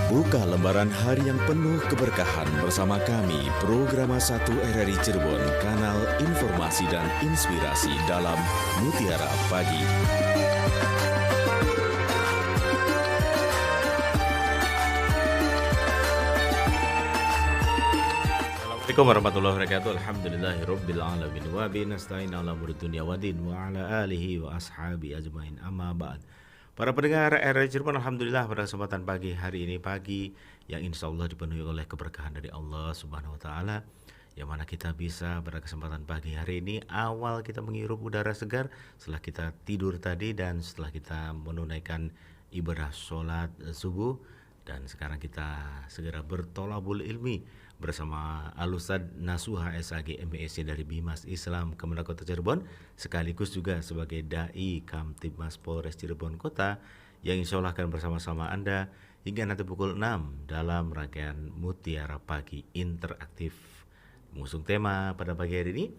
Buka lembaran hari yang penuh keberkahan bersama kami, Programa 1 RRI Cirebon, kanal informasi dan inspirasi dalam Mutiara Pagi. Assalamualaikum warahmatullahi wabarakatuh. Alhamdulillahirabbil alamin wa bihi nasta'in ala umuri dunya waddin wa ala alihi wa ashabi ajmain. Amma ba'd. Para pendengar RRI Cirebon, alhamdulillah pada kesempatan pagi hari ini, pagi yang insya Allah dipenuhi oleh keberkahan dari Allah Subhanahu wa taala, yang mana kita bisa pada kesempatan pagi hari ini awal kita menghirup udara segar setelah kita tidur tadi dan setelah kita menunaikan ibadah sholat subuh, dan sekarang kita segera bertolabul ilmi bersama Al-Ustadz Nasuha SAG MEC dari Bimas Islam Kemenang Kota Cirebon, sekaligus juga sebagai Dai Kamtibmas Polres Cirebon Kota, yang insya Allah akan bersama-sama Anda hingga nanti pukul 6 dalam rangkaian Mutiara Pagi Interaktif. Mengusung tema pada pagi hari ini,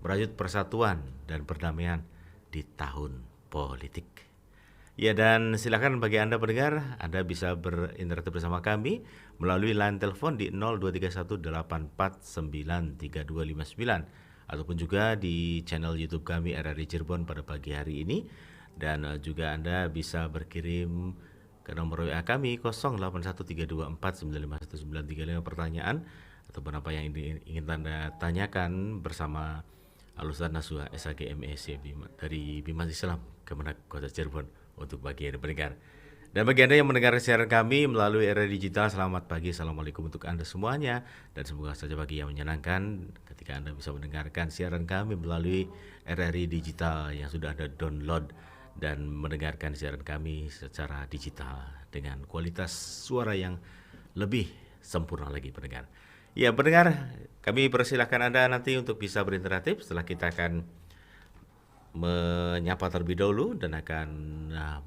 merajut persatuan dan perdamaian di tahun politik. Ya, dan silakan bagi Anda pendengar, Anda bisa berinteraksi bersama kami melalui line telepon di 0231849329 ataupun juga di channel YouTube kami RRI Cirebon pada pagi hari ini, dan juga Anda bisa berkirim ke nomor WA kami 081324951935 pertanyaan ataupun apa yang ingin Anda tanyakan bersama Al-Ustadz Nasuha SAG MEC dari Bimas Islam Kemenang Kota Cirebon untuk bagi Anda pendengar. Dan bagi Anda yang mendengar siaran kami melalui RRI Digital, selamat pagi, assalamualaikum untuk Anda semuanya. Dan semoga saja pagi yang menyenangkan ketika Anda bisa mendengarkan siaran kami melalui RRI Digital yang sudah Anda download dan mendengarkan siaran kami secara digital dengan kualitas suara yang lebih sempurna lagi pendengar. Ya pendengar, kami persilahkan Anda nanti untuk bisa berinteraktif setelah kita akan menyapa terlebih dahulu dan akan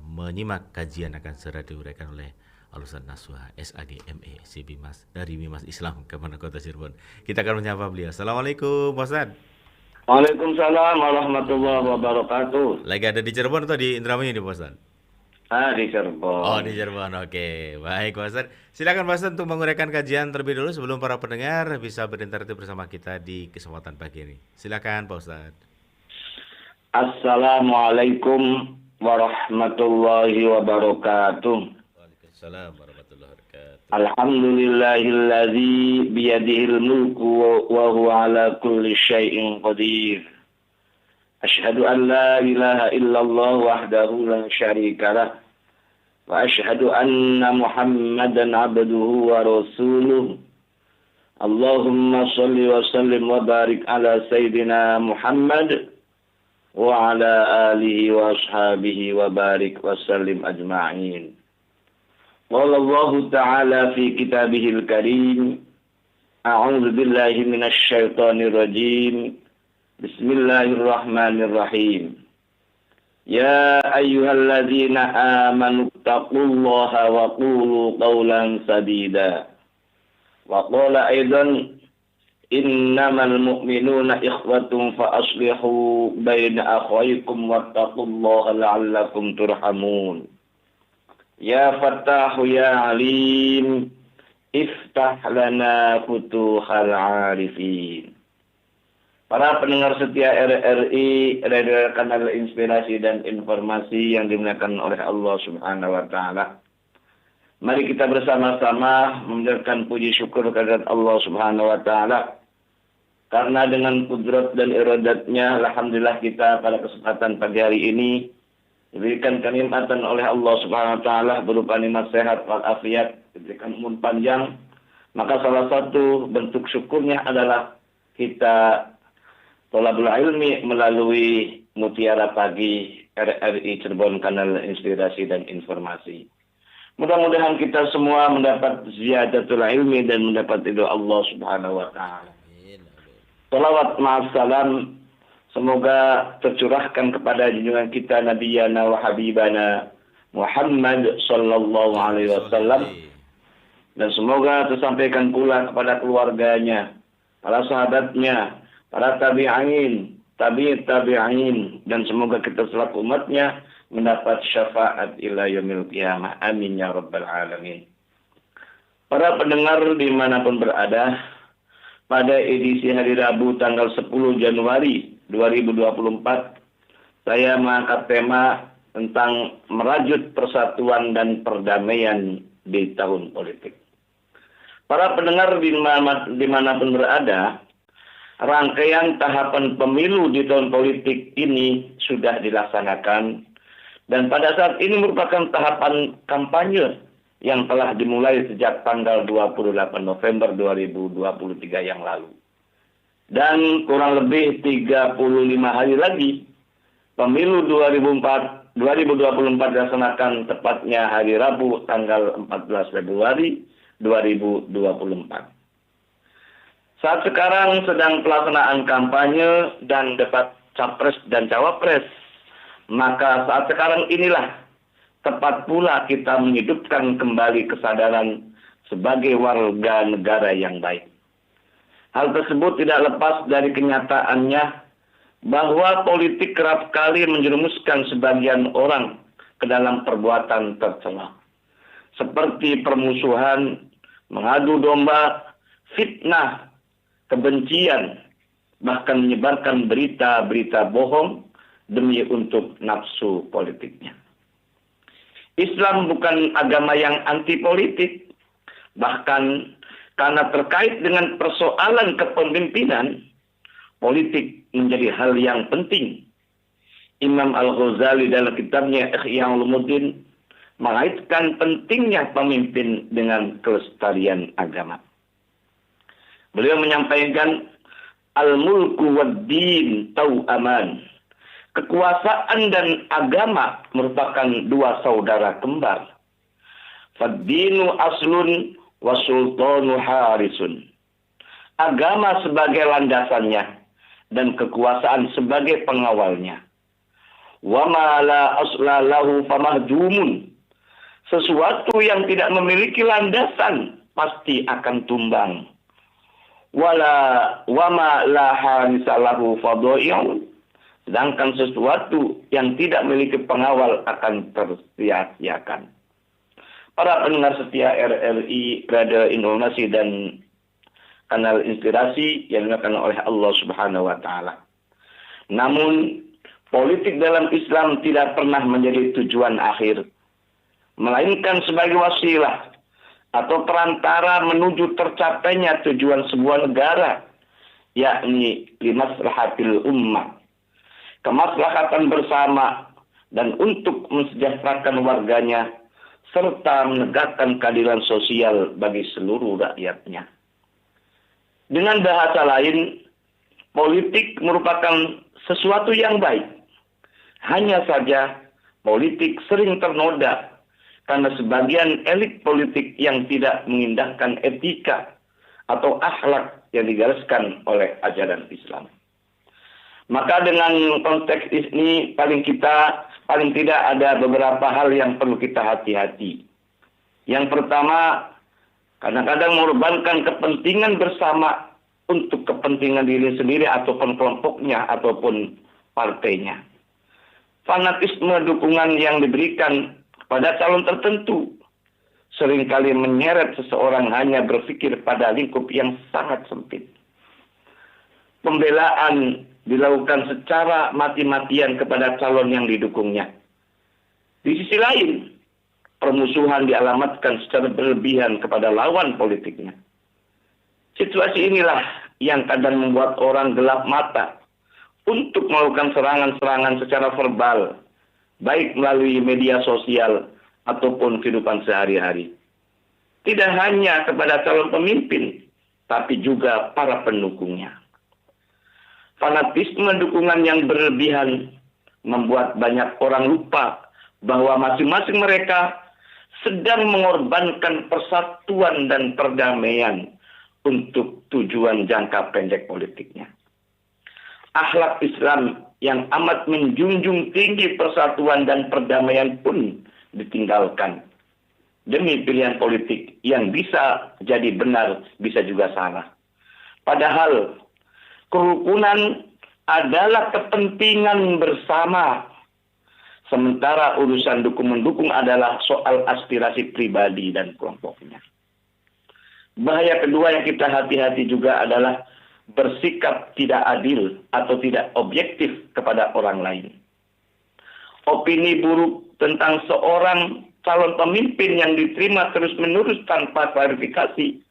menyimak kajian akan segera diuraikan oleh Al-Ustadz Nasuha SAG MEC Bimas dari Bimas Islam Kemenang Kota Cirebon. Kita akan menyapa beliau. Assalamualaikum Pak Ustadz. Waalaikumsalam warahmatullahi wabarakatuh. Lagi ada di Cirebon atau di Indramayu nih Pak Ustadz? Di Cirebon. Oh, di Cirebon, oke. Baik Pak Ustadz. Silakan Pak Ustadz untuk menguraikan kajian terlebih dahulu sebelum para pendengar bisa berinteraksi bersama kita di kesempatan pagi ini. Silakan Pak Ustadz. Assalamualaikum warahmatullahi wabarakatuh. Waalaikumsalam warahmatullahi wabarakatuh. Alhamdulillahilladzi biyadihil mulku wa huwa ala kulli syai'in qadir. Asyhadu an la ilaha illallah wahdahu la syarika lah. Wa asyhadu anna Muhammadan abduhu wa rasuluh. Allahumma shalli wa sallim wa barik ala sayyidina Muhammad wa ala alihi wa ashabihi wa barik wa sallim ajma'in. Qala Allah ta'ala fi kitabihil karim, a'udzu billahi minasy syaithanir rajim. Bismillahirrahmanirrahim. Ya ayyuhalladzina amanu taqullaha wa qulu qawlan sadida. Wa qala aidan innamal mu'minuna ikhwatun fa aslihu baina akhawaykum wattaqullaha la'allakum turhamun. Ya Fattahu ya Alim, iftah lana futuhal arifin. Para pendengar setia RRI, Radio Kanal Inspirasi dan Informasi yang dimuliakan oleh Allah Subhanahu wa taala. Mari kita bersama-sama memanjatkan puji syukur kehadirat Allah Subhanahu wa taala. Karena dengan kudrat dan iradatnya, alhamdulillah kita pada kesempatan pagi hari ini diberikan kenikmatan oleh Allah Subhanahu wa taala berupa nikmat sehat wal afiat, diberikan umur panjang. Maka salah satu bentuk syukurnya adalah kita thalabul ilmi melalui Mutiara Pagi RRI Cirebon, kanal inspirasi dan informasi. Mudah-mudahan kita semua mendapat ziyadatul ilmi dan mendapat ridho Allah Subhanahu wa taala. Salawat ma'assalam semoga tercurahkan kepada junjungan kita Nabiyana wa Habibana Muhammad sallallahu alaihi wasallam, dan semoga tersampaikan pula kepada keluarganya, para sahabatnya, para tabi'in, tabi'in, dan semoga kita selaku umatnya mendapat syafaat ila yaumil qiyamah. Amin ya rabbal alamin. Para pendengar dimanapun berada, pada edisi hari Rabu tanggal 10 Januari 2024, saya mengangkat tema tentang merajut persatuan dan perdamaian di tahun politik. Para pendengar dimanapun berada, rangkaian tahapan pemilu di tahun politik ini sudah dilaksanakan, dan pada saat ini merupakan tahapan kampanye yang telah dimulai sejak tanggal 28 November 2023 yang lalu. Dan kurang lebih 35 hari lagi, pemilu 2024 dilaksanakan, tepatnya hari Rabu tanggal 14 Februari 2024. Saat sekarang sedang pelaksanaan kampanye dan debat capres dan cawapres, maka saat sekarang inilah tepat pula kita menghidupkan kembali kesadaran sebagai warga negara yang baik. Hal tersebut tidak lepas dari kenyataannya bahwa politik kerap kali menjerumuskan sebagian orang ke dalam perbuatan tercela, seperti permusuhan, mengadu domba, fitnah, kebencian, bahkan menyebarkan berita-berita bohong demi untuk nafsu politiknya. Islam bukan agama yang anti politik. Bahkan karena terkait dengan persoalan kepemimpinan, politik menjadi hal yang penting. Imam Al-Ghazali dalam kitabnya Ihya Ulumuddin mengaitkan pentingnya pemimpin dengan kelestarian agama. Beliau menyampaikan, al-mulku wad-din tau'aman. Kekuasaan dan agama merupakan dua saudara kembar. Fad-dinu aslun wa sultanu harisun. Agama sebagai landasannya dan kekuasaan sebagai pengawalnya. Wa ma la asla lahu famahjumun. Sesuatu yang tidak memiliki landasan pasti akan tumbang. Wa ma la harisa lahu fadai'un. Sedangkan sesuatu yang tidak memiliki pengawal akan tersia-siakan. Para pendengar setia RRI, Radio Indonesia dan Kanal Inspirasi yang dilakukan oleh Allah Subhanahu wa Ta'ala. Namun, politik dalam Islam tidak pernah menjadi tujuan akhir, melainkan sebagai wasilah atau perantara menuju tercapainya tujuan sebuah negara, yakni limaslahatil ummah, kemaslahatan bersama dan untuk mensejahterakan warganya serta menegakkan keadilan sosial bagi seluruh rakyatnya. Dengan bahasa lain, politik merupakan sesuatu yang baik. Hanya saja politik sering ternoda karena sebagian elit politik yang tidak mengindahkan etika atau akhlak yang digariskan oleh ajaran Islam. Maka dengan konteks ini paling tidak ada beberapa hal yang perlu kita hati-hati. Yang pertama, kadang-kadang mengorbankan kepentingan bersama untuk kepentingan diri sendiri ataupun kelompoknya ataupun partainya. Fanatisme dukungan yang diberikan kepada calon tertentu seringkali menyeret seseorang hanya berpikir pada lingkup yang sangat sempit. Pembelaan dilakukan secara mati-matian kepada calon yang didukungnya. Di sisi lain, permusuhan dialamatkan secara berlebihan kepada lawan politiknya. Situasi inilah yang kadang membuat orang gelap mata untuk melakukan serangan-serangan secara verbal, baik melalui media sosial ataupun kehidupan sehari-hari. Tidak hanya kepada calon pemimpin, tapi juga para pendukungnya. Fanatisme dukungan yang berlebihan membuat banyak orang lupa bahwa masing-masing mereka sedang mengorbankan persatuan dan perdamaian untuk tujuan jangka pendek politiknya. Akhlak Islam yang amat menjunjung tinggi persatuan dan perdamaian pun ditinggalkan demi pilihan politik yang bisa jadi benar, bisa juga salah. Padahal kerukunan adalah kepentingan bersama. Sementara urusan dukung-mendukung adalah soal aspirasi pribadi dan kelompoknya. Bahaya kedua yang kita hati-hati juga adalah bersikap tidak adil atau tidak objektif kepada orang lain. Opini buruk tentang seorang calon pemimpin yang diterima terus-menerus tanpa klarifikasi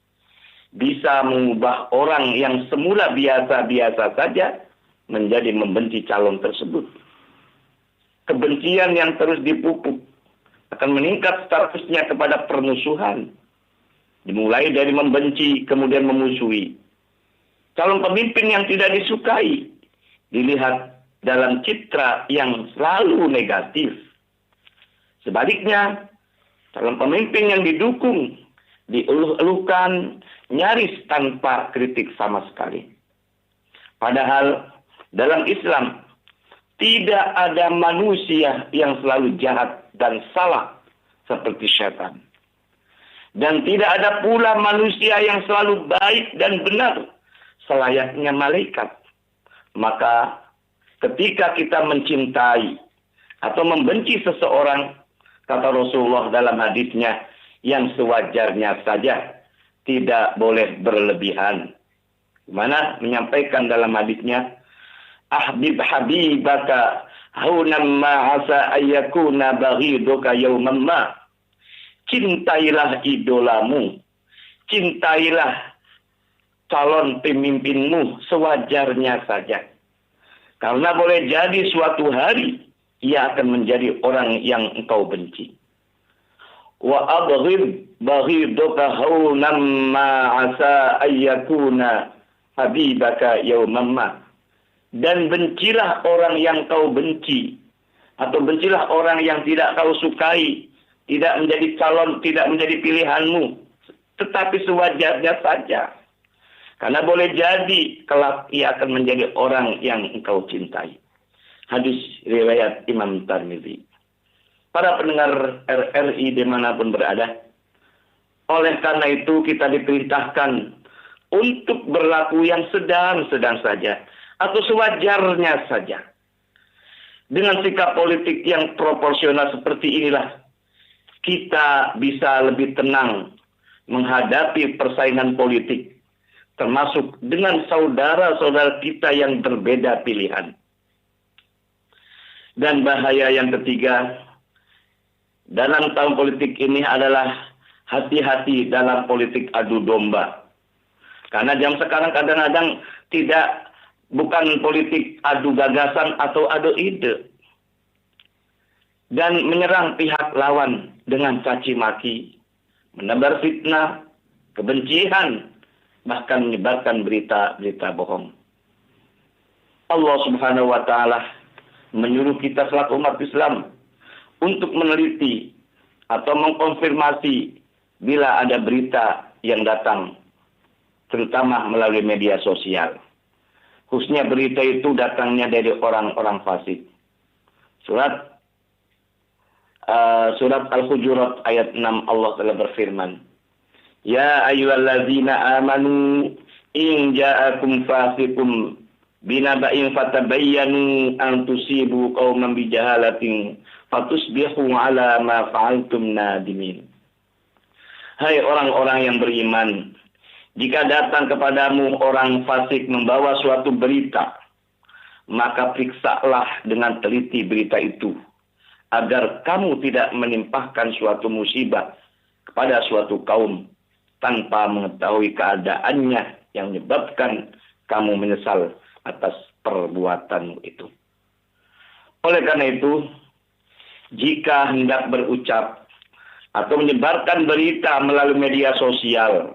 bisa mengubah orang yang semula biasa-biasa saja menjadi membenci calon tersebut. Kebencian yang terus dipupuk akan meningkat statusnya kepada permusuhan. Dimulai dari membenci, kemudian memusuhi. Calon pemimpin yang tidak disukai dilihat dalam citra yang selalu negatif. Sebaliknya, calon pemimpin yang didukung dieluh-elukan nyaris tanpa kritik sama sekali. Padahal dalam Islam tidak ada manusia yang selalu jahat dan salah seperti syaitan. Dan tidak ada pula manusia yang selalu baik dan benar selayaknya malaikat. Maka ketika kita mencintai atau membenci seseorang, kata Rasulullah dalam hadisnya, yang sewajarnya saja, tidak boleh berlebihan. Mana menyampaikan dalam hadisnya, ahbib habibaka haunam ma'asa ayyakuna baghiduka yawman ma. Cintailah idolamu, cintailah calon pemimpinmu sewajarnya saja. Karena boleh jadi suatu hari ia akan menjadi orang yang engkau benci. Wa abghid baghiduka haunam ma'asa ayyakuna habibaka yawman ma. Dan bencilah orang yang kau benci, atau bencilah orang yang tidak kau sukai, tidak menjadi calon, tidak menjadi pilihanmu, tetapi sewajarnya saja. Karena boleh jadi kelak ia akan menjadi orang yang engkau cintai. Hadis riwayat Imam Tirmidzi. Para pendengar RRI dimanapun berada, oleh karena itu kita diperintahkan untuk berlaku yang sedang-sedang saja, atau sewajarnya saja. Dengan sikap politik yang proporsional seperti inilah, kita bisa lebih tenang menghadapi persaingan politik, termasuk dengan saudara-saudara kita yang berbeda pilihan. Dan bahaya yang ketiga, dalam tahun politik ini adalah hati-hati dalam politik adu domba. Karena jam sekarang kadang-kadang bukan politik adu gagasan atau adu ide. Dan menyerang pihak lawan dengan caci maki, menebar fitnah, kebencian, bahkan menyebarkan berita-berita bohong. Allah Subhanahu wa taala menyuruh kita selaku umat Islam untuk meneliti atau mengkonfirmasi bila ada berita yang datang, terutama melalui media sosial. Khususnya berita itu datangnya dari orang-orang fasik. Surat Al-Hujurat ayat 6 Allah telah berfirman, Ya ayyuhallazina amanu in ja'akum fasiqum binaba'in fatabayyanu an tusibu qauman bijahalatin fatusbihu ala ma fa'altum nadimin. Hai orang-orang yang beriman, jika datang kepadamu orang fasik membawa suatu berita, maka periksalah dengan teliti berita itu, agar kamu tidak menimpahkan suatu musibah kepada suatu kaum tanpa mengetahui keadaannya yang menyebabkan kamu menyesal atas perbuatanmu itu. Oleh karena itu, jika hendak berucap atau menyebarkan berita melalui media sosial,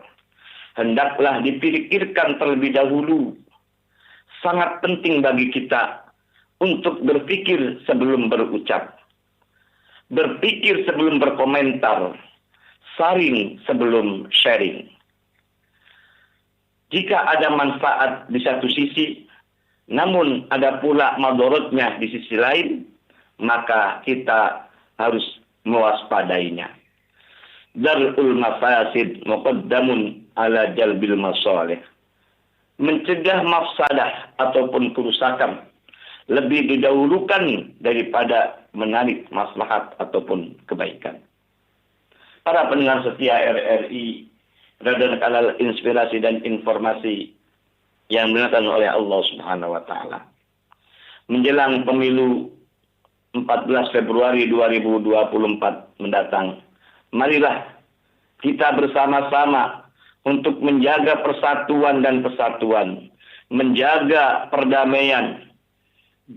hendaklah dipikirkan terlebih dahulu. Sangat penting bagi kita untuk berpikir sebelum berucap, berpikir sebelum berkomentar, saring sebelum sharing. Jika ada manfaat di satu sisi, namun ada pula madorotnya di sisi lain, maka kita harus mewaspadainya. Darul mafasid muqaddamun ala jalbil masalih. Mencegah mafsadah ataupun kerusakan lebih didahulukan daripada menarik maslahat ataupun kebaikan. Para pendengar setia RRI radar inspirasi dan informasi yang dimuliakan oleh Allah Subhanahu wa taala. Menjelang pemilu 14 Februari 2024 mendatang, marilah kita bersama-sama untuk menjaga persatuan dan kesatuan, menjaga perdamaian.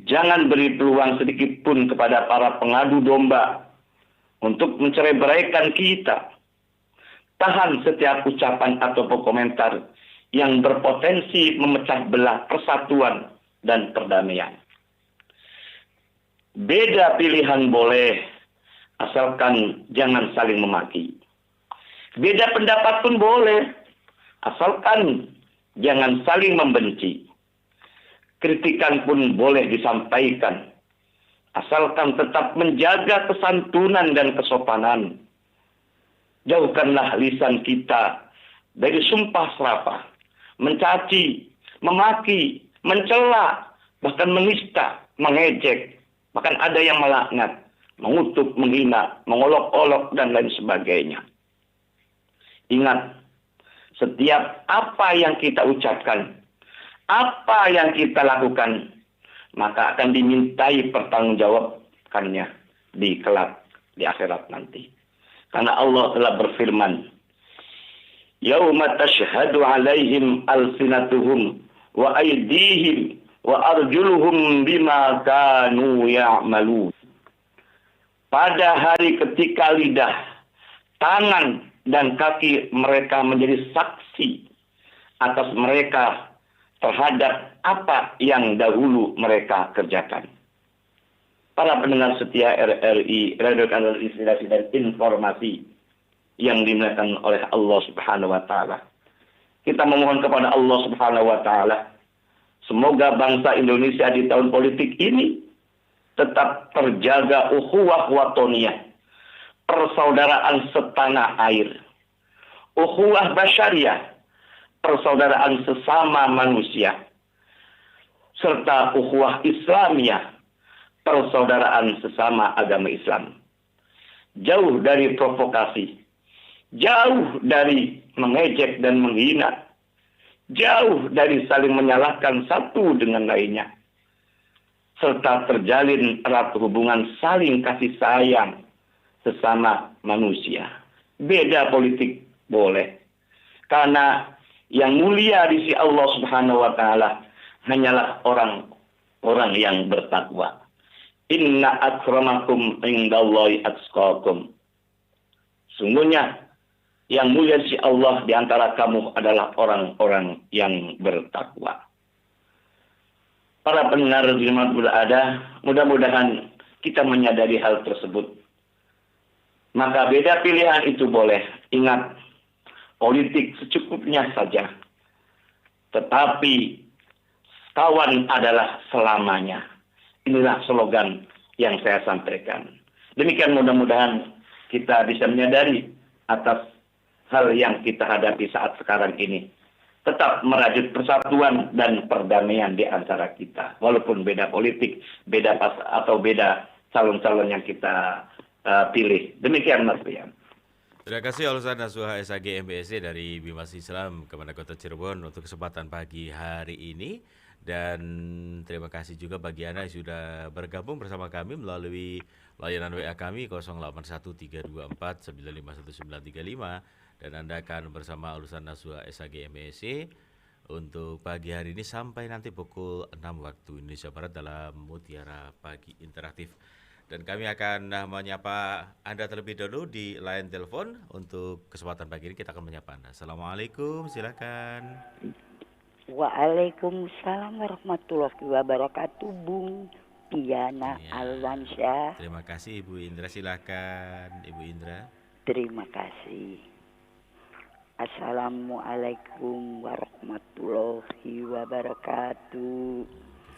Jangan beri peluang sedikit pun kepada para pengadu domba untuk mencerai-beraikan kita. Tahan setiap ucapan atau komentar yang berpotensi memecah belah persatuan dan perdamaian. Beda pilihan boleh, asalkan jangan saling memaki. Beda pendapat pun boleh, asalkan jangan saling membenci. Kritikan pun boleh disampaikan, asalkan tetap menjaga kesantunan dan kesopanan. Jauhkanlah lisan kita dari sumpah serapah, mencaci, memaki, mencela, bahkan menista, mengejek, bahkan ada yang melaknat, mengutuk, menghina, mengolok-olok, dan lain sebagainya. Ingat, setiap apa yang kita ucapkan, apa yang kita lakukan, maka akan dimintai pertanggungjawabannya di kelak, di akhirat nanti. Karena Allah telah berfirman, Yauma tashhadu alaihim alsinatuhum wa aydihim wa arjuluhum bima kanu ya'malun. Pada hari ketika lidah, tangan, dan kaki mereka menjadi saksi atas mereka terhadap apa yang dahulu mereka kerjakan. Para pendengar setia RRI, Radio Kanal Inspirasi dan Informasi yang dimuliakan oleh Allah Subhanahu wa taala. Kita memohon kepada Allah Subhanahu wa taala, semoga bangsa Indonesia di tahun politik ini tetap terjaga ukhuwah watoniyah, persaudaraan setanah air, ukhuwah basyariah, persaudaraan sesama manusia, serta ukhuwah Islamiyah, persaudaraan sesama agama Islam. Jauh dari provokasi, jauh dari mengejek dan menghina, jauh dari saling menyalahkan satu dengan lainnya, serta terjalin erat hubungan saling kasih sayang sesama manusia. Beda politik boleh, karena yang mulia di sisi Allah Subhanahu wa taala hanyalah orang-orang yang bertakwa. Inna akramakum indallahi atqakum. Sungguhnya yang mulia di sisi Allah di antara kamu adalah orang-orang yang bertakwa. Para pendengar dimanapun berada, mudah-mudahan kita menyadari hal tersebut. Maka beda pilihan itu boleh. Ingat, politik secukupnya saja. Tetapi kawan adalah selamanya. Inilah slogan yang saya sampaikan. Demikian mudah-mudahan kita bisa menyadari atas hal yang kita hadapi saat sekarang ini. Tetap merajut persatuan dan perdamaian di antara kita. Walaupun beda politik, beda atau beda calon-calon yang kita pilih. Demikian Mas Rian. Terima kasih Al-Ustaz Nasuha SAG MBSC dari Bimas Islam Kepada Kota Cirebon untuk kesempatan pagi hari ini. Dan terima kasih juga bagi Anda yang sudah bergabung bersama kami melalui layanan WA kami 081324951935 dan Anda akan bersama Al-Ustaz Nasuha SAG MBSC untuk pagi hari ini sampai nanti pukul 6 waktu Indonesia Barat dalam Mutiara Pagi Interaktif. Dan kami akan menyapa Anda terlebih dahulu di line telepon. Untuk kesempatan pagi ini kita akan menyapa Anda. Assalamualaikum, silakan. Waalaikumsalam warahmatullahi wabarakatuh, Bung Piana Alwansyah. Terima kasih Ibu Indra, silakan Ibu Indra. Terima kasih. Assalamualaikum warahmatullahi wabarakatuh.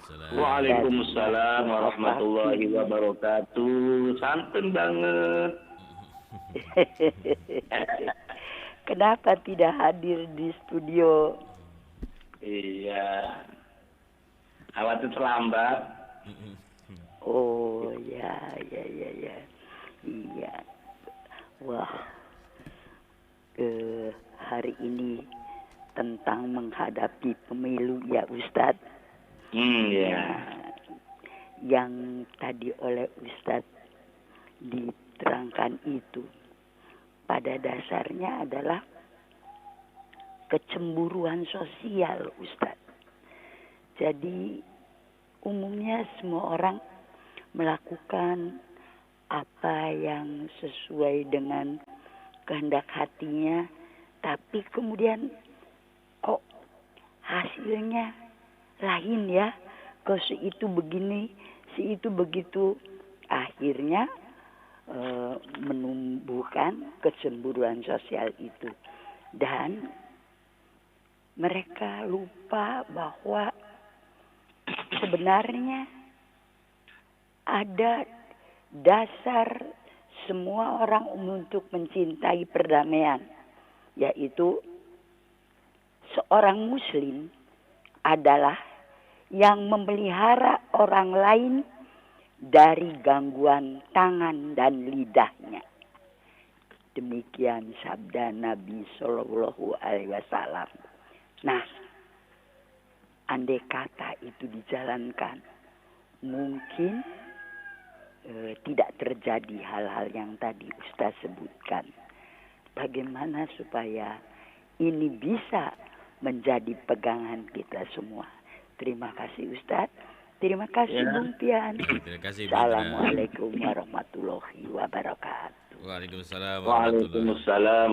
Waalaikumsalam warahmatullahi wabarakatuh. Santun banget. Kenapa tidak hadir di studio? Iya. Khawatir terlambat. Oh ya. Iya. Wah. hari ini tentang menghadapi pemilu ya Ustadz. Ya. Yang tadi oleh Ustadz diterangkan itu pada dasarnya adalah kecemburuan sosial Ustadz. Jadi umumnya semua orang melakukan apa yang sesuai dengan kehendak hatinya, tapi kemudian kok hasilnya lain ya, kok si itu begini, si itu begitu, akhirnya menumbuhkan kecemburuan sosial itu. Dan mereka lupa bahwa sebenarnya ada dasar semua orang untuk mencintai perdamaian, yaitu seorang muslim adalah yang memelihara orang lain dari gangguan tangan dan lidahnya. Demikian sabda Nabi Shallallahu Alaihi Wasallam. Nah, andai kata itu dijalankan, mungkin tidak terjadi hal-hal yang tadi Ustaz sebutkan. Bagaimana supaya ini bisa menjadi pegangan kita semua. Terima kasih Ustaz. Terima kasih Bung Pian. Terima kasih. Assalamualaikum warahmatullahi wabarakatuh. Waalaikumsalam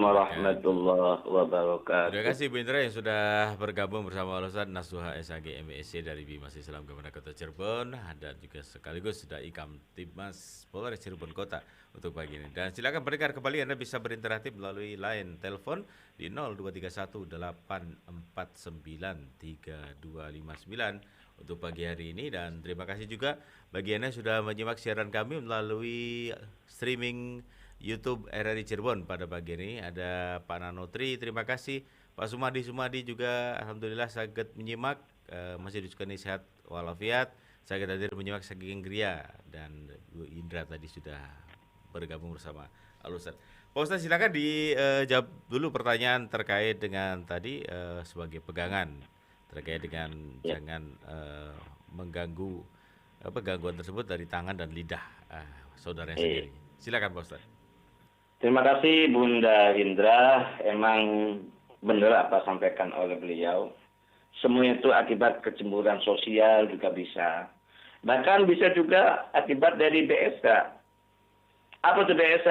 warahmatullahi wabarakatuh. Terima kasih Bu Indra yang sudah bergabung bersama Ustaz Nasuha SAG MSc dari Bimas Islam Kementerian Kota Cirebon, dan juga sekaligus sudah Ikam Tipmas Polres Cirebon Kota untuk pagi ini. Dan silakan pendengar kembali Anda bisa berinteraktif melalui line telepon di 0231-849-3259 untuk pagi hari ini. Dan terima kasih juga bagi Anda yang sudah menyimak siaran kami melalui streaming YouTube RRI Cirebon pada pagi ini. Ada Pak Nanotri, terima kasih. Pak Sumadi juga alhamdulillah sangat menyimak, masih disukani sehat walafiat. Sangat hadir menyimak saking Gria, dan Bu Indra tadi sudah bergabung bersama Al-Ustaz. Pak Ustaz silakan dijawab dulu pertanyaan terkait dengan tadi sebagai pegangan terkait dengan jangan mengganggu gangguan tersebut dari tangan dan lidah saudaranya sendiri. Silakan Pak Ustaz. Terima kasih Bunda Indra. Emang benar apa sampaikan oleh beliau. Semua itu akibat kecemburuan sosial juga bisa. Bahkan bisa juga akibat dari BSK. Apa itu BSK?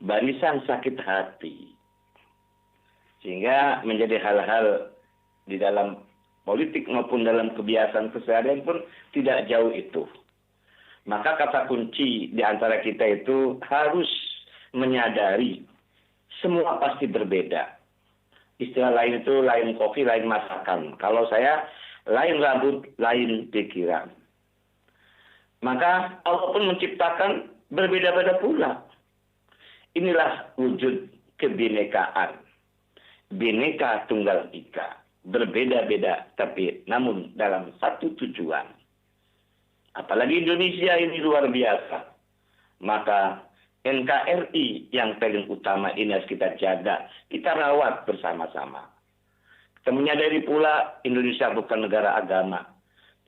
Barisan sakit hati. Sehingga menjadi hal-hal di dalam politik maupun dalam kebiasaan keseharian pun tidak jauh itu. Maka kata kunci di antara kita itu harus menyadari semua pasti berbeda. Istilah lain itu lain kopi, lain masakan. Kalau saya lain rambut, lain pikiran. Maka Allah pun menciptakan berbeda-beda pula. Inilah wujud kebinekaan. Bineka tunggal ika. Berbeda-beda tapi namun dalam satu tujuan. Apalagi Indonesia ini luar biasa. Maka NKRI yang paling utama ini harus kita jaga, kita rawat bersama-sama. Kita menyadari pula Indonesia bukan negara agama,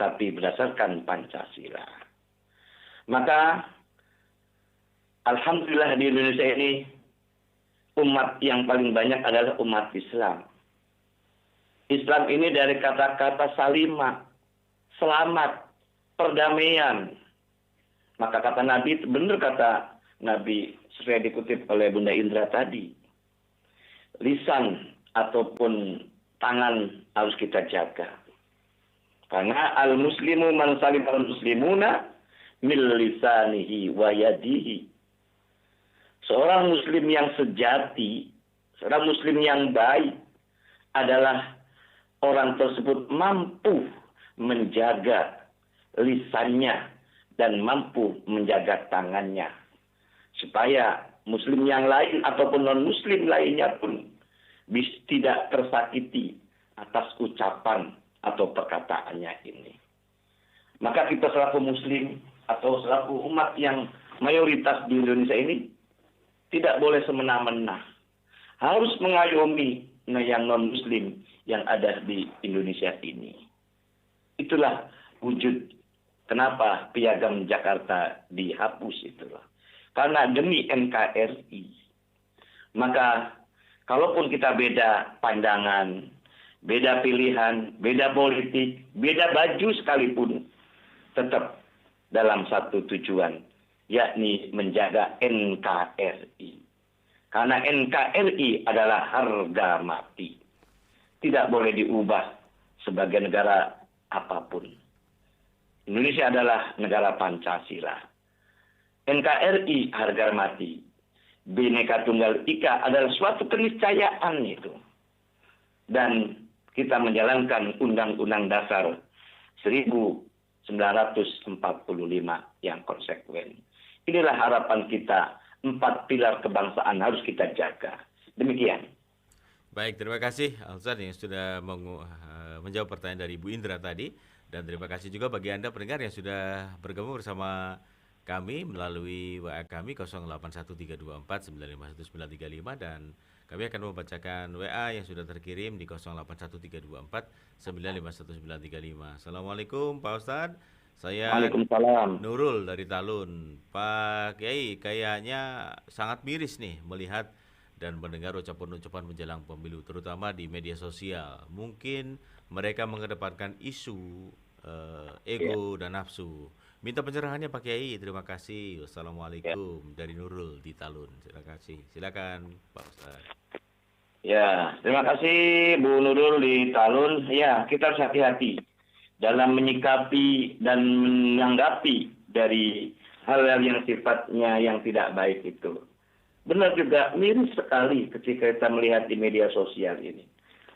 tapi berdasarkan Pancasila. Maka alhamdulillah di Indonesia ini umat yang paling banyak adalah umat Islam. Islam ini dari kata-kata salimah, selamat, perdamaian. Maka kata Nabi, benar kata Nabi sesuai dikutip oleh Bunda Indra tadi. Lisan ataupun tangan harus kita jaga. Karena al-muslimu man salim al-muslimuna min lisanihi wa yadihi. Seorang muslim yang sejati, seorang muslim yang baik adalah orang tersebut mampu menjaga lisannya dan mampu menjaga tangannya. Supaya muslim yang lain ataupun non-muslim lainnya pun tidak tersakiti atas ucapan atau perkataannya ini. Maka kita selaku muslim atau selaku umat yang mayoritas di Indonesia ini tidak boleh semena-mena. harus mengayomi yang non-muslim yang ada di Indonesia ini. Itulah wujud kenapa Piagam Jakarta dihapus itulah. Karena demi NKRI. Maka kalaupun kita beda pandangan, beda pilihan, beda politik, beda baju sekalipun, tetap dalam satu tujuan, yakni menjaga NKRI. Karena NKRI adalah harga mati. Tidak boleh diubah sebagai negara apapun. Indonesia adalah negara Pancasila. NKRI harga mati. Bhinneka Tunggal Ika adalah suatu keniscayaan itu. Dan kita menjalankan Undang-Undang Dasar 1945 yang konsekuen. Inilah harapan kita. 4 pilar kebangsaan harus kita jaga. Demikian. Baik, terima kasih Al-Ustaz yang sudah menjawab pertanyaan dari Bu Indra tadi. Dan terima kasih juga bagi Anda pendengar yang sudah bergabung bersama kami melalui WA kami 081324951935 dan kami akan membacakan WA yang sudah terkirim di 081324951935. Assalamualaikum Pak Ustadz. Saya Waalaikumsalam. Nurul dari Talun. Pak Kiai, kayaknya sangat miris nih melihat dan mendengar ucapan-ucapan menjelang pemilu, terutama di media sosial. Mungkin mereka mengedepankan isu ego dan nafsu. Minta pencerahannya Pak Kiai. Terima kasih. Wassalamualaikum dari Nurul di Talun. Terima kasih. Silakan Pak Ustaz. Ya, terima kasih Bu Nurul di Talun. Ya, kita harus hati-hati dalam menyikapi dan menanggapi dari hal-hal yang sifatnya yang tidak baik itu. Benar juga, miris sekali ketika kita melihat di media sosial ini.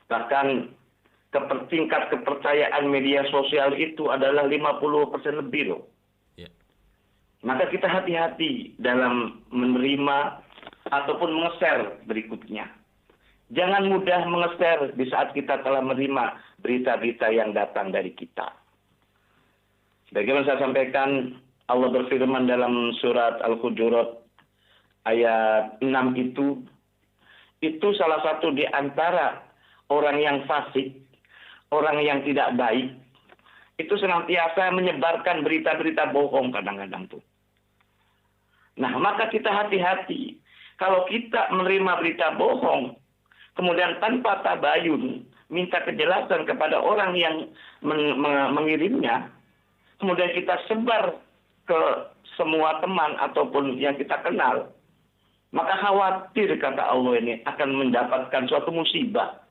Bahkan tingkat kepercayaan media sosial itu adalah 50% lebih loh. Yeah. Maka kita hati-hati dalam menerima ataupun menge-share berikutnya. Jangan mudah menge-share di saat kita telah menerima berita-berita yang datang dari kita. Sebagaimana saya sampaikan, Allah berfirman dalam surat Al-Hujurat ayat 6 itu salah satu di antara orang yang fasik, orang yang tidak baik, itu senantiasa menyebarkan berita-berita bohong kadang-kadang tuh. Nah, maka kita hati-hati. Kalau kita menerima berita bohong, kemudian tanpa tabayun, minta kejelasan kepada orang yang mengirimnya, kemudian kita sebar ke semua teman ataupun yang kita kenal, maka khawatir kata Allah ini akan mendapatkan suatu musibah.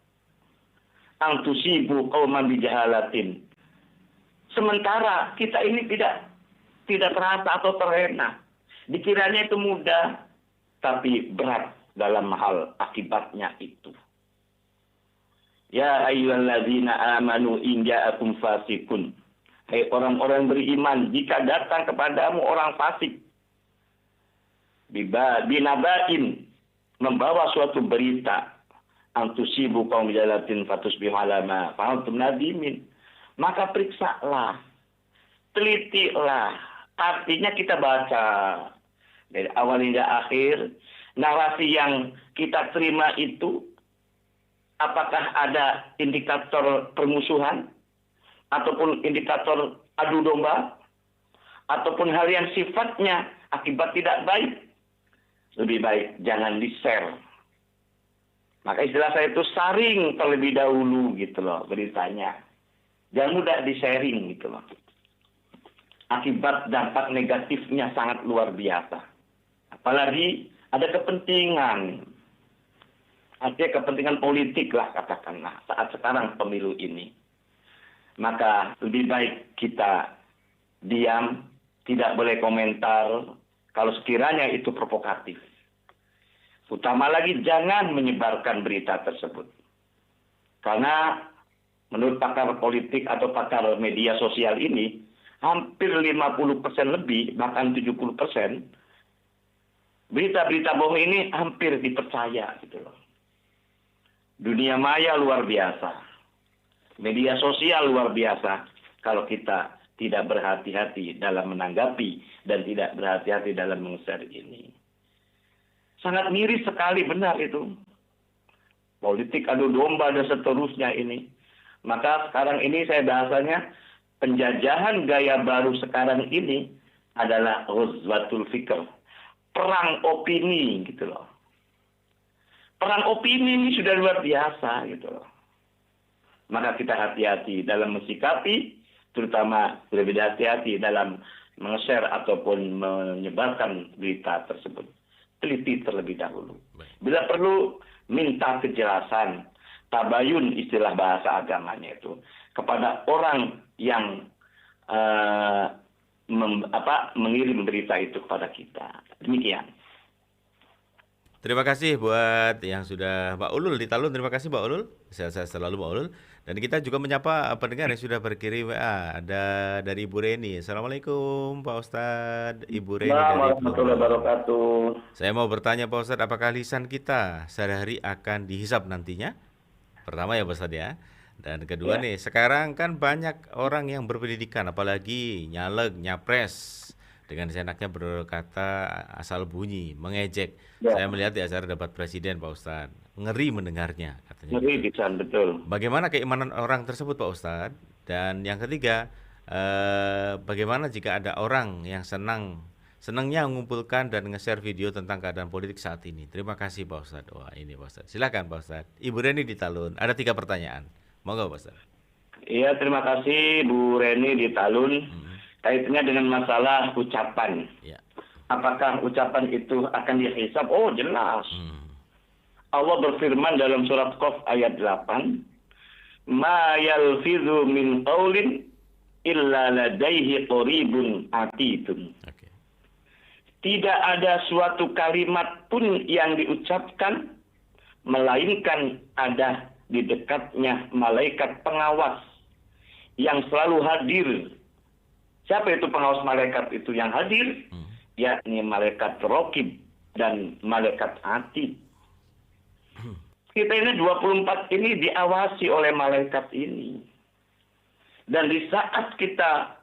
Antusibu qauman bijahalatin. Sementara kita ini tidak terasa atau terlena. Dikiranya itu mudah, tapi berat dalam hal akibatnya itu. Ya ayyuhalladzina amanu in ja'akum fasikun. Hai orang-orang beriman, jika datang kepadamu orang fasik binabain, membawa suatu berita, antusibu kaum jalatin fatusbihu alama fa'antum nadimin, maka periksalah, telitilah. Artinya kita baca dari awal hingga akhir narasi yang kita terima itu, apakah ada indikator permusuhan ataupun indikator adu domba ataupun hal yang sifatnya akibat tidak baik. Lebih baik jangan di-share. Maka istilah saya itu saring terlebih dahulu gitu loh beritanya. Jangan mudah di-sharing gitu loh. Akibat dampak negatifnya sangat luar biasa. Apalagi ada kepentingan. Artinya kepentingan politik lah katakanlah saat sekarang pemilu ini. Maka lebih baik kita diam, tidak boleh komentar kalau sekiranya itu provokatif. Utama lagi jangan menyebarkan berita tersebut. Karena menurut pakar politik atau pakar media sosial ini, hampir 50% lebih, bahkan 70%, berita-berita bohong ini hampir dipercaya gitu loh. Dunia maya luar biasa. Media sosial luar biasa kalau kita tidak berhati-hati dalam menanggapi dan tidak berhati-hati dalam meng-share ini. Sangat miris sekali, benar itu. politik adu domba dan seterusnya ini. Maka sekarang ini saya bahasanya penjajahan gaya baru sekarang ini adalah ghazwatul fikr, perang opini gitu loh. Perang opini ini sudah luar biasa gitu loh. Maka kita hati-hati dalam mensikapi, terutama lebih hati-hati dalam meng-share ataupun menyebarkan berita tersebut. Teliti terlebih dahulu. Bila perlu, minta kejelasan, tabayun istilah bahasa agamanya itu, kepada orang yang mengirim berita itu kepada kita. Demikian. Terima kasih buat yang sudah Pak Ulul di Talun. Terima kasih Pak Ulul. Saya selalu Pak Ulul. Dan kita juga menyapa pendengar yang sudah berkirim WA. Ada dari Ibu Reni. Assalamualaikum Pak Ustadz. Ibu Reni dari Warahmatullahi wabarakatuh. Saya mau bertanya Pak Ustadz, apakah lisan kita sehari-hari akan dihisap nantinya? Pertama ya Pak Ustadz ya. Dan kedua nih, sekarang kan banyak orang yang berpendidikan, apalagi nyalek, nyapres, dengan seenaknya berkata asal bunyi, mengejek. Saya melihat di acara debat presiden Pak Ustadz, ngeri mendengarnya katanya. Ngeri gitu. bisa, betul. Bagaimana keimanan orang tersebut Pak Ustadz? Dan yang ketiga, bagaimana jika ada orang yang senangnya mengumpulkan dan nge-share video tentang keadaan politik saat ini? Terima kasih Pak Ustadz. Wah ini Pak Ustadz, silakan Pak Ustadz. Ibu Reni di Talun, ada 3 pertanyaan. Monggo Pak Ustadz. Iya, terima kasih Bu Reni di Talun. Kaitannya dengan masalah ucapan. Ya. Apakah ucapan itu akan dihisab? Oh, jelas. Allah berfirman dalam surat Qaf ayat 8, "Ma yalfizu min qaulin illa ladaihi qaribun atidun." Okay. Tidak ada suatu kalimat pun yang diucapkan melainkan ada di dekatnya malaikat pengawas yang selalu hadir. Siapa itu pengawas malaikat itu yang hadir? Yakni malaikat raqib dan malaikat atid. Kita ini 24 ini diawasi oleh malaikat ini. Dan di saat kita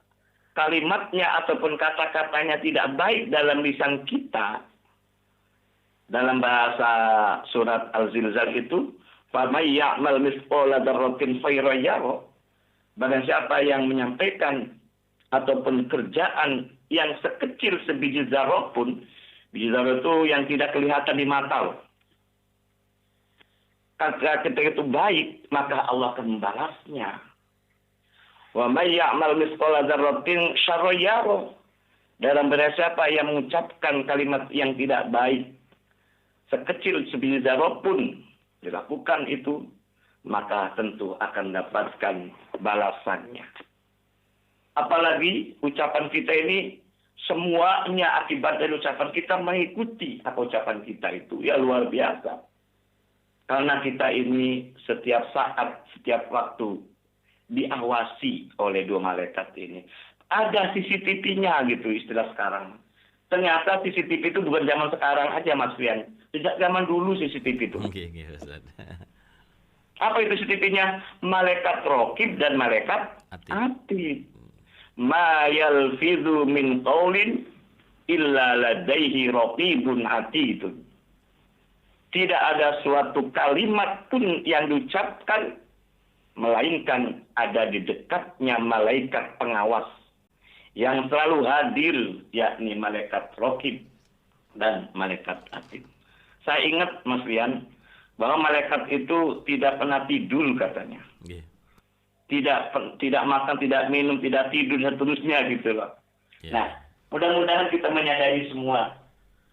kalimatnya ataupun kata-katanya tidak baik dalam lisan kita, dalam bahasa surat Al-Zilzal itu, "Faman ya'mal mithqala dzarratin khairan yarah." Barang siapa yang menyampaikan ataupun kerjaan yang sekecil sebiji zarah pun, biji zarah itu yang tidak kelihatan di mata. Ketika itu baik, maka Allah akan membalasnya. Wa may ya'mal mithqala dzarratin syarran yarah. Dalam barang siapa yang mengucapkan kalimat yang tidak baik, sekecil sebiji zarah pun dilakukan itu, maka tentu akan mendapatkan balasannya. Apalagi ucapan kita ini semuanya akibat dari ucapan kita mengikuti apa ucapan kita itu. Ya luar biasa. Karena kita ini setiap saat, setiap waktu diawasi oleh 2 malaikat ini. Ada CCTV-nya gitu istilah sekarang. Ternyata CCTV itu bukan zaman sekarang aja Mas Rian. Sejak zaman dulu CCTV itu. Oke, Ustaz. Apa itu CCTV-nya? Malaikat raqib dan malaikat atid. Ma yalfizu min qaulin illa ladaihi raqibun atid. Tidak ada suatu kalimat pun yang diucapkan melainkan ada di dekatnya malaikat pengawas yang selalu hadir, yakni malaikat raqib dan malaikat atid. Saya ingat Mas Rian bahwa malaikat itu tidak pernah tidur katanya. Yeah. Tidak makan, tidak minum, tidak tidur dan seterusnya gitu loh. Yeah. Nah, mudah-mudahan kita menyadari semua,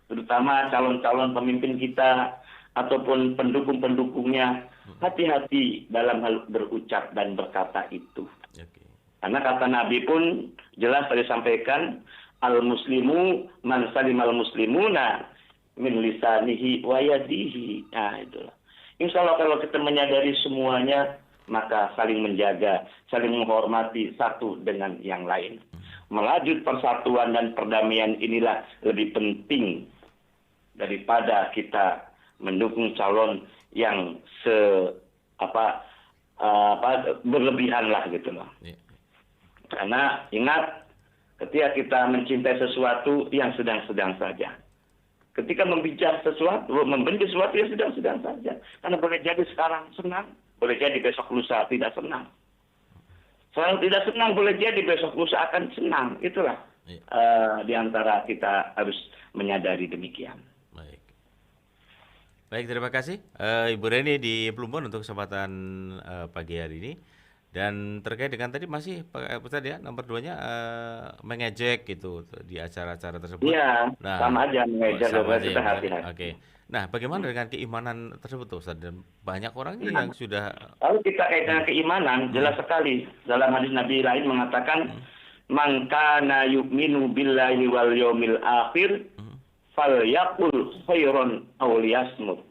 terutama calon-calon pemimpin kita ataupun pendukung-pendukungnya, hati-hati dalam hal berucap dan berkata itu. Okay. Karena kata Nabi pun jelas tadi sampaikan, al-muslimu man salimal muslimuna min lisanihi wa yadihi. Nah, itulah. Insya Allah kalau kita menyadari semuanya, maka saling menjaga, saling menghormati satu dengan yang lain. Melaju persatuan dan perdamaian inilah lebih penting daripada kita mendukung calon yang berlebihan lah gitu loh. Yeah. Karena ingat, ketika kita mencintai sesuatu yang sedang-sedang saja, Ketika membenci sesuatu ya sedang-sedang saja. Karena boleh jadi sekarang senang, boleh jadi besok lusa tidak senang. Sekarang tidak senang, boleh jadi besok lusa akan senang. Itulah di antara kita harus menyadari demikian. Baik, terima kasih Ibu Reni di Plumbon untuk kesempatan pagi hari ini. Dan terkait dengan tadi masih Pak Ustadz ya, nomor 2-nya mengejek gitu di acara-acara tersebut. Iya, Nah, sama aja mengejek, sama aja kita ya, hati-hati. Oke. Nah, bagaimana dengan keimanan tersebut Ustadz? Dan banyak orang ini yang sudah Kalau kita kaitkan keimanan, jelas sekali dalam hadis Nabi lain mengatakan, "Man kana yu'minu billahi wal yawmil akhir, falyaqul khairan aw liyasmut."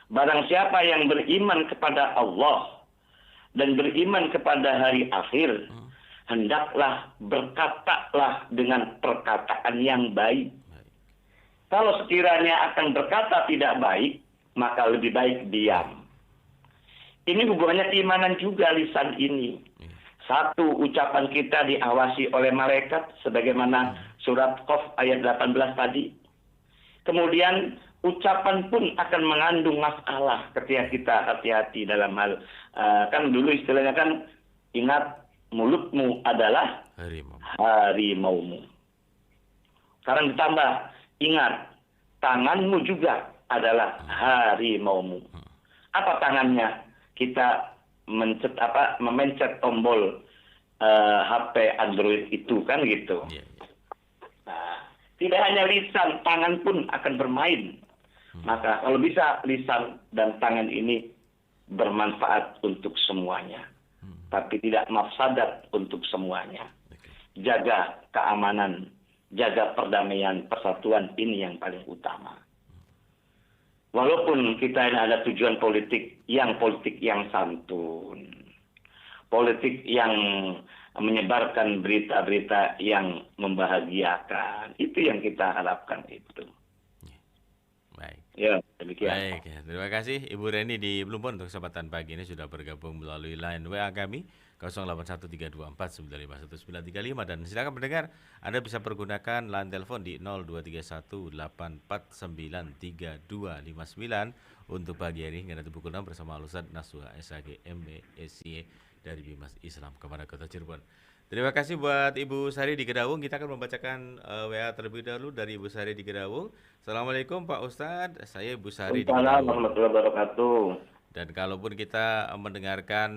Barang siapa yang beriman kepada Allah dan beriman kepada hari akhir, hendaklah berkatalah dengan perkataan yang baik. Kalau sekiranya akan berkata tidak baik, maka lebih baik diam. Ini hubungannya keimanan juga lisan ini. Satu, ucapan kita diawasi oleh malaikat, sebagaimana surat Qaf ayat 18 tadi. Kemudian ucapan pun akan mengandung masalah ketika kita hati-hati dalam hal kan dulu istilahnya kan, ingat mulutmu adalah harimaumu. Sekarang ditambah, ingat tanganmu juga adalah harimaumu. Apa tangannya? Kita memencet tombol HP Android itu kan gitu. Nah, tidak hanya lisan, tangan pun akan bermain. Maka kalau bisa lisan dan tangan ini bermanfaat untuk semuanya, tapi tidak mafsadat untuk semuanya. Jaga keamanan, jaga perdamaian, persatuan, ini yang paling utama. Walaupun kita ini ada tujuan politik yang santun, politik yang menyebarkan berita-berita yang membahagiakan, itu yang kita harapkan itu. Baik. Ya, demikian. Baik, ya. Terima kasih Ibu Reni di Plumbon untuk kesempatan pagi ini sudah bergabung melalui line WA kami 081324951935 dan silakan pendengar Anda bisa pergunakan line telepon di 023184993259 untuk pagi hari hingga nanti pukul 6 bersama Ustadz Nasuha SAG MB SCE dari Bimas Islam Kepada Kota Cirebon. Terima kasih buat Ibu Sari di Kedawung. Kita akan membacakan WA terlebih dahulu dari Ibu Sari di Kedawung. Assalamualaikum Pak Ustadz, saya Ibu Sari di Kedawung. Warahmatullahi wabarakatuh. Dan kalaupun kita mendengarkan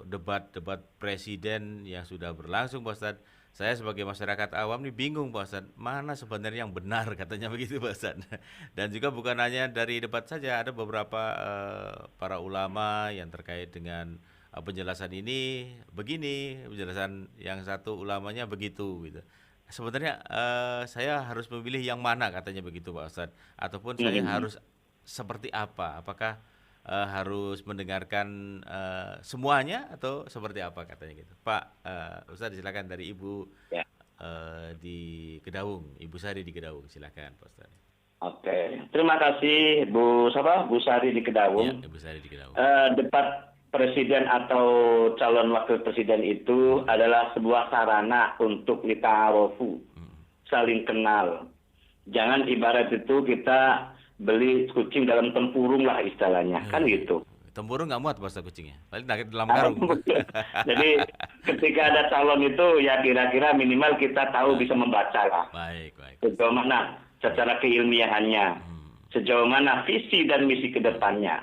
debat-debat presiden yang sudah berlangsung Pak Ustadz, saya sebagai masyarakat awam nih bingung Pak Ustadz, mana sebenarnya yang benar, katanya begitu Pak Ustadz. Dan juga bukan hanya dari debat saja, ada beberapa para ulama yang terkait dengan penjelasan ini begini, penjelasan yang satu ulamanya begitu gitu. Sebenarnya saya harus memilih yang mana, katanya begitu Pak Ustadz, ataupun saya harus seperti apa? Apakah harus mendengarkan semuanya atau seperti apa, katanya gitu. Pak Ustadz, silakan dari Ibu di Kedawung, Ibu Sari di Kedawung, silakan Pak Ustadz. Oke, terima kasih Bu Sari di Kedawung. Ya, Ibu Sari di Kedawung. Debat presiden atau calon wakil presiden itu adalah sebuah sarana untuk lita'arofu, saling kenal. Jangan ibarat itu kita beli kucing dalam tempurung lah istilahnya, kan gitu. Tempurung nggak muat bahasa kucingnya, paling nakit dalam karung. Jadi ketika ada calon itu ya kira-kira minimal kita tahu bisa membaca lah. Baik. Sejauh mana secara keilmiahannya, sejauh mana visi dan misi ke depannya.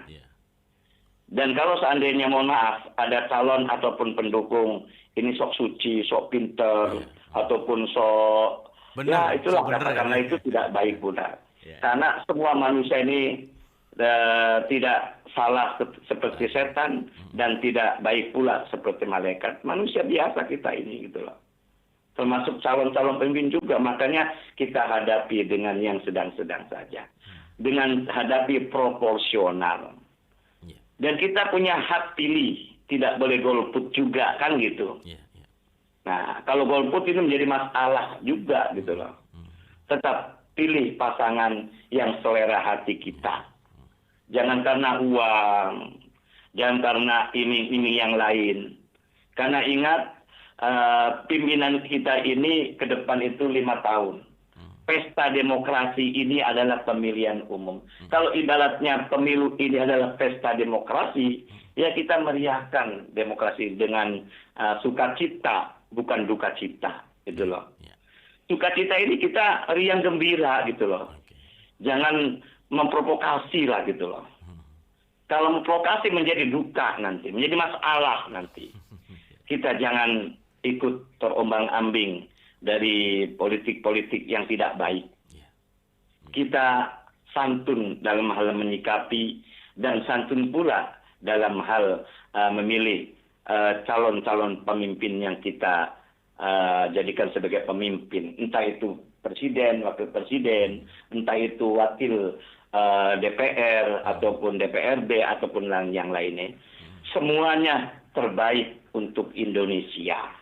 Dan kalau seandainya mohon maaf ada calon ataupun pendukung ini sok suci, sok pinter, ataupun sok benar, ya itulah karena itu tidak baik pula. Karena semua manusia ini tidak salah seperti setan dan tidak baik pula seperti malaikat. Manusia biasa kita ini gitu loh. Termasuk calon-calon pemimpin juga, makanya kita hadapi dengan yang sedang-sedang saja. Dengan hadapi proporsional. Dan kita punya hak pilih, tidak boleh golput juga kan gitu. Nah, kalau golput itu menjadi masalah juga gitu loh. Tetap pilih pasangan yang selera hati kita. Jangan karena uang, jangan karena iming-iming yang lain. Karena ingat pimpinan kita ini ke depan itu 5 tahun. pesta demokrasi ini adalah pemilihan umum. Kalau ibaratnya pemilu ini adalah pesta demokrasi, ya kita meriahkan demokrasi dengan sukacita, bukan duka cita, gitu loh. Sukacita ini kita riang gembira, gitu loh. Jangan memprovokasi lah, gitu loh. Kalau memprovokasi menjadi duka nanti, menjadi masalah nanti. Kita jangan ikut terombang-ambing dari politik-politik yang tidak baik. Kita santun dalam hal menyikapi dan santun pula dalam hal memilih calon-calon pemimpin yang kita jadikan sebagai pemimpin. Entah itu presiden, wakil presiden, entah itu wakil DPR ataupun DPRD ataupun yang lainnya. Semuanya terbaik untuk Indonesia.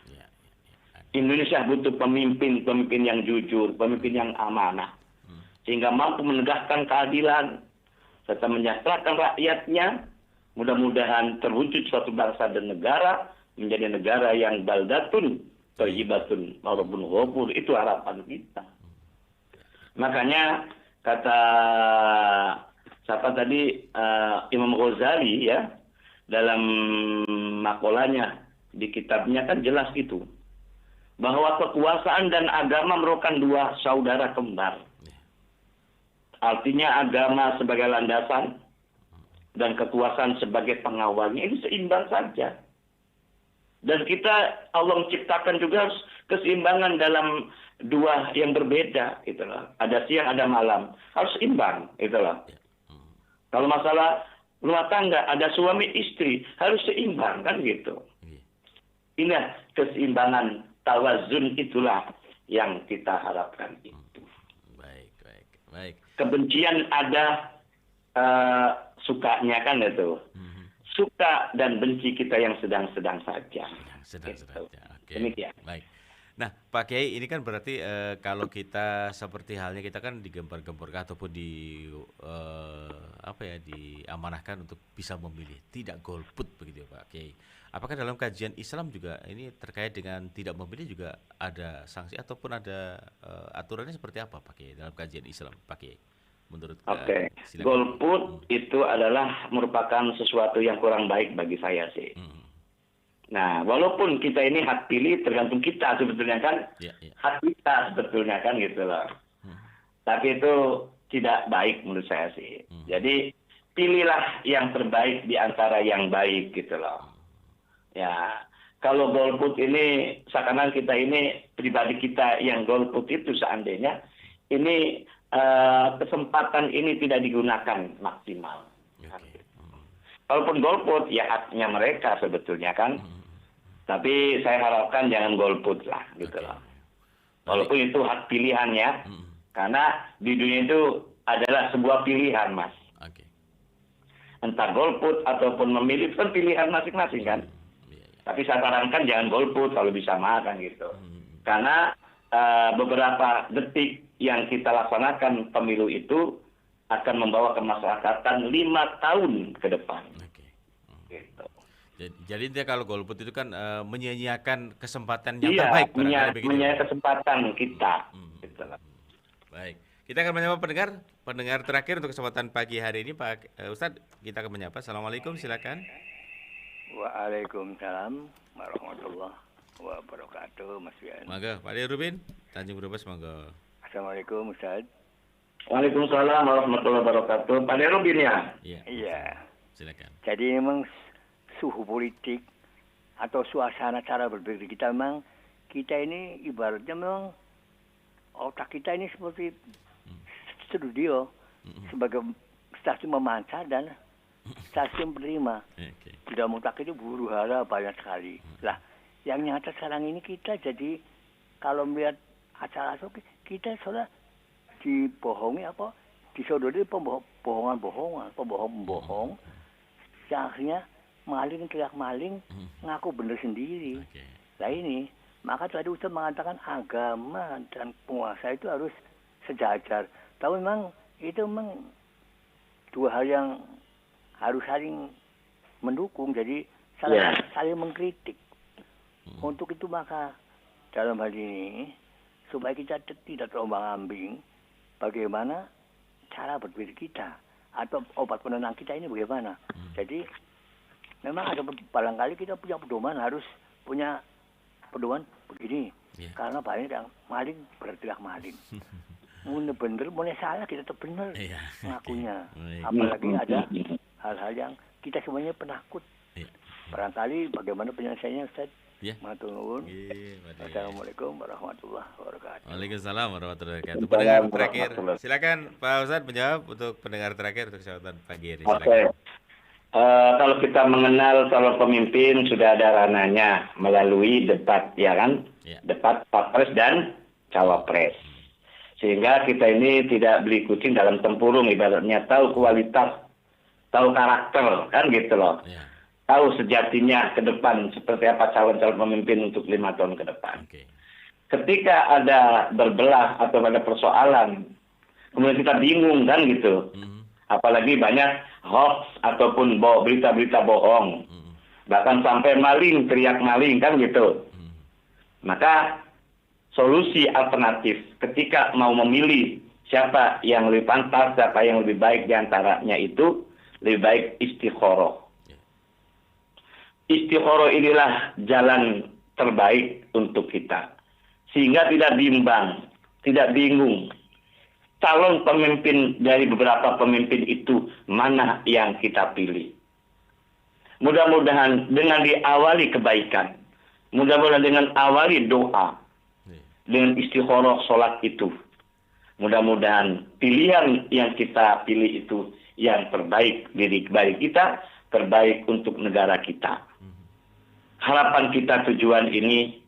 Indonesia butuh pemimpin yang jujur, pemimpin yang amanah, sehingga mampu menegakkan keadilan serta mensejahterakan rakyatnya. Mudah-mudahan terwujud suatu bangsa dan negara menjadi negara yang baldatun, thayyibatun, warabun ghafur. Itu harapan kita. Makanya kata siapa tadi Imam Ghazali ya dalam makolanya di kitabnya kan jelas itu, bahwa kekuasaan dan agama merupakan dua saudara kembar. Artinya agama sebagai landasan dan kekuasaan sebagai pengawalnya, itu seimbang saja. Dan kita, Allah menciptakan juga keseimbangan dalam dua yang berbeda, itulah. Ada siang, ada malam. Harus seimbang, itulah. Kalau masalah rumah tangga, ada suami istri, harus seimbang, kan gitu. Ini keseimbangan tawazun itulah yang kita harapkan itu. Baik. Kebencian ada sukanya kan itu. Suka dan benci kita yang sedang-sedang saja. Sedang-sedang saja. Oke. Demikian. Baik. Nah, Pak Kiai, ini kan berarti kalau kita seperti halnya kita kan digempar-gemborkan ataupun diamanahkan untuk bisa memilih, tidak golput begitu ya Pak Kiai. Apakah dalam kajian Islam juga ini terkait dengan tidak memilih juga ada sanksi ataupun ada aturannya seperti apa Pak Kiai dalam kajian Islam Pak Kiai? Menurut golput itu adalah merupakan sesuatu yang kurang baik bagi saya sih. Nah, walaupun kita ini hak pilih tergantung kita sebetulnya kan, hak kita sebetulnya kan gitu loh. Tapi itu tidak baik menurut saya sih. Jadi pilihlah yang terbaik di antara yang baik gitu loh. Ya, kalau golput ini seakan kita ini pribadi kita yang golput itu seandainya ini kesempatan ini tidak digunakan maksimal. Kalaupun golput ya haknya mereka sebetulnya kan. Tapi saya harapkan jangan golput lah gitu loh. Walaupun itu hak pilihannya. Karena di dunia itu adalah sebuah pilihan, Mas. Entah golput ataupun memilih itu kan pilihan masing-masing kan. Tapi saya sarankan jangan golput kalau bisa makan gitu. Karena beberapa detik yang kita laksanakan pemilu itu akan membawa kemaslahatan 5 tahun ke depan. Gitu. Jadi dia kalau golput itu kan menyia-nyiakan kesempatan yang terbaik. Iya, menyia-nyiakan kesempatan kita. Gitu. Baik. Kita akan menyapa pendengar terakhir untuk kesempatan pagi hari ini Pak Ustadz. Kita akan menyapa. Assalamualaikum, silakan. Waalaikumsalam warahmatullahi wabarakatuh, Mas Wian. Mangga, Pak Rubin, Tanjung Brebes, mangga. Assalamualaikum, Ustaz. Waalaikumsalam warahmatullahi wabarakatuh. Pak Rubin ya? Iya. Silakan. Jadi memang suhu politik atau suasana cara berpikir kita memang kita ini ibaratnya memang otak kita ini seperti studio sebagai stasiun memancar dan stasiun penerima. Tidak mutlak itu huru hara banyak sekali. Lah, yang nyata sekarang ini kita jadi kalau melihat acara kita sudah dibohongi apa disodori pembohong yang akhirnya maling teriak maling ngaku benar sendiri. Nah ini maka tadi Ustaz mengatakan agama dan penguasa itu harus sejajar. Tapi memang itu memang dua hal yang harus saling mendukung, jadi saling mengkritik. Untuk itu maka dalam hal ini supaya kita tidak terombang-ambing bagaimana cara berpikir kita atau obat penenang kita ini bagaimana. Jadi memang ada barangkali kita punya pedoman, harus punya pedoman begini. Karena banyak yang maling berteriak maling. Bener, mulai salah kita tetap benar ngakunya. Apalagi ada hal-hal yang kita semuanya penakut. Barangkali bagaimana penyelesaiannya, Ustaz? Matur nuwun. Assalamualaikum warahmatullahi wabarakatuh. Waalaikumsalam warahmatullahi wabarakatuh. Pendengar terakhir, silakan Pak Ustadz menjawab untuk pendengar terakhir untuk kesempatan pagi ini. Oke. Kalau kita mengenal calon pemimpin sudah ada ranahnya melalui debat, ya kan? Debat Capres dan Cawapres. Sehingga kita ini tidak beli kucing dalam tempurung, ibaratnya tahu kualitas, tahu karakter, kan gitu loh. Tahu sejatinya ke depan seperti apa calon-calon pemimpin untuk 5 tahun ke depan. Ketika ada berbelah atau ada persoalan, kemudian kita bingung kan gitu. Apalagi banyak hoax ataupun berita-berita bohong. Bahkan sampai maling, teriak maling kan gitu. Maka solusi alternatif ketika mau memilih siapa yang lebih pantas, siapa yang lebih baik diantaranya itu, lebih baik istikharah. Istikharah inilah jalan terbaik untuk kita. Sehingga tidak bimbang, tidak bingung. Calon pemimpin dari beberapa pemimpin itu mana yang kita pilih. Mudah-mudahan dengan diawali kebaikan. Mudah-mudahan dengan awali doa. Dengan istikharah sholat itu. Mudah-mudahan pilihan yang kita pilih itu yang terbaik diri kita, terbaik untuk negara kita. Harapan kita tujuan ini,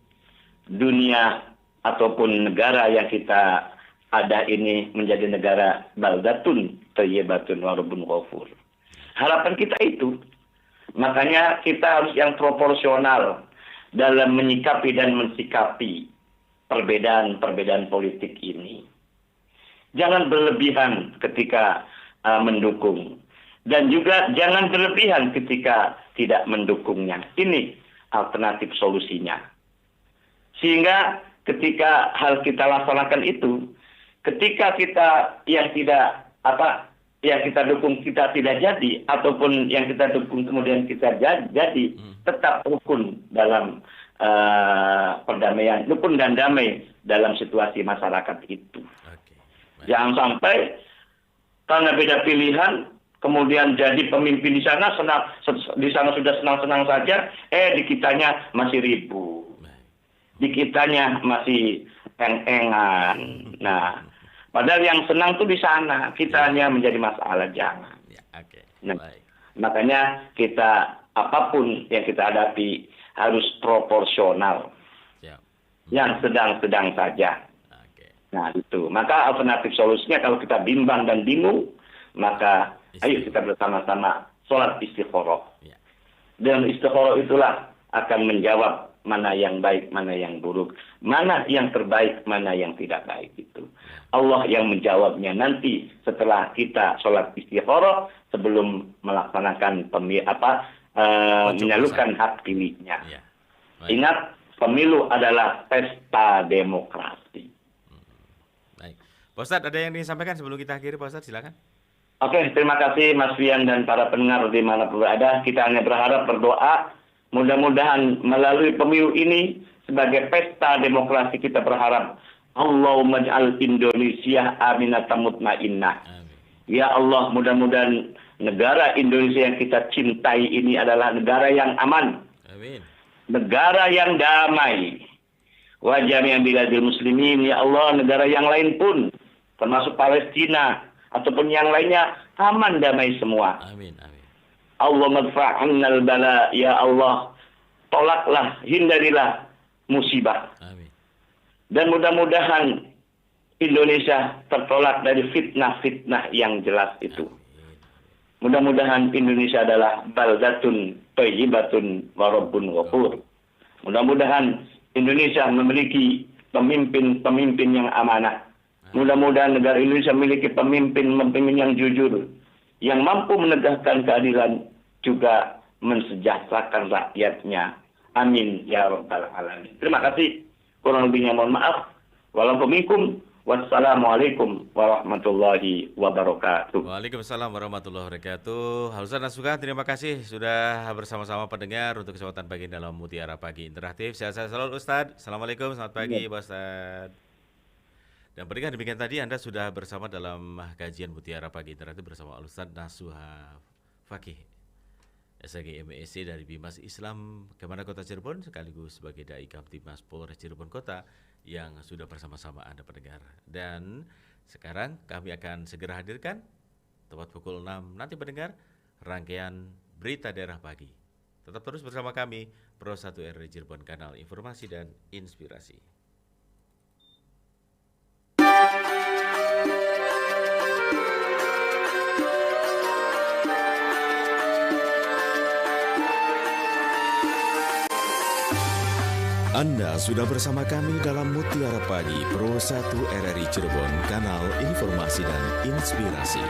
dunia ataupun negara yang kita ada ini menjadi negara baldatun thayyibatun wa rabbun ghafur. Harapan kita itu. Makanya kita harus yang proporsional dalam menyikapi dan mensikapi perbedaan-perbedaan politik ini. Jangan berlebihan ketika mendukung. Dan juga jangan berlebihan ketika tidak mendukungnya. Ini alternatif solusinya. Sehingga ketika hal kita laksanakan itu, ketika kita yang kita dukung kita tidak jadi, ataupun yang kita dukung kemudian kita jadi, tetap rukun dalam perdamaian, rukun dan damai dalam situasi masyarakat itu. Jangan sampai karena beda pilihan, kemudian jadi pemimpin di sana sudah senang-senang saja, di kitanya masih ribut, di kitanya masih eng-engan. Nah, padahal yang senang tuh di sana, kitanya menjadi masalah, jangan. Nah, makanya kita apapun yang kita hadapi harus proporsional, yang sedang-sedang saja. Nah itu, maka alternatif solusinya kalau kita bimbang dan bingung, maka ayo kita bersama-sama sholat istikharah. Dan istikharah itulah akan menjawab mana yang baik, mana yang buruk, mana yang terbaik, mana yang tidak baik itu. Allah yang menjawabnya nanti setelah kita sholat istikharah sebelum melaksanakan menyalurkan hak pilihnya. Ingat, pemilu adalah pesta demokrasi. Baik, Pak Ustadz, ada yang disampaikan sebelum kita akhiri, Pak Ustadz, silakan. Oke, terima kasih Mas Fian dan para pendengar dimanapun berada. Kita hanya berharap, berdoa, mudah-mudahan melalui pemilu ini sebagai pesta demokrasi kita berharap Allahumma ja'al Indonesia aminatan mutmainnah. Ya Allah, mudah-mudahan negara Indonesia yang kita cintai ini adalah negara yang aman. Amin. Negara yang damai. Wa jami'an biladil muslimin, ya Allah, negara yang lain pun termasuk Palestina ataupun yang lainnya aman, damai semua. Amin, amin. Allah madfa'annal bala, ya Allah, tolaklah, hindarilah musibah. Amin. Dan mudah-mudahan Indonesia tertolak dari fitnah-fitnah yang jelas itu. Mudah-mudahan Indonesia adalah baldatun thayyibatun wa rabbun ghafur. Mudah-mudahan Indonesia memiliki pemimpin-pemimpin yang amanah. Mudah-mudahan negara Indonesia memiliki pemimpin yang jujur, yang mampu menegakkan keadilan, juga mensejahterakan rakyatnya. Amin ya rabbal alamin. Terima kasih. Kurang lebihnya mohon maaf. Walaupun wassalamualaikum warahmatullahi wabarakatuh. Waalaikumsalam warahmatullahi wabarakatuh. Hal Ustaz Nasuka, terima kasih sudah bersama-sama pendengar untuk kesempatan pagi dalam Mutiara Pagi Interaktif. Sehat-sehat selalu Ustaz. Assalamualaikum, selamat pagi Pak Ustaz. Dan pendengar, demikian tadi Anda sudah bersama dalam kajian Mutiara Pagi Interaktif bersama Ustaz Nasuha Fakih, SAG MESC dari Bimas Islam Kemana Kota Cirebon, sekaligus sebagai Dai Kamtibmas Polres Cirebon Kota yang sudah bersama-sama Anda pendengar. Dan sekarang kami akan segera hadirkan tepat pukul 6 nanti pendengar rangkaian Berita Daerah Pagi. Tetap terus bersama kami Pro 1 RRI Cirebon, kanal informasi dan inspirasi. Anda sudah bersama kami dalam Mutiara Pagi Pro 1 RRI Cirebon, kanal informasi dan inspirasi.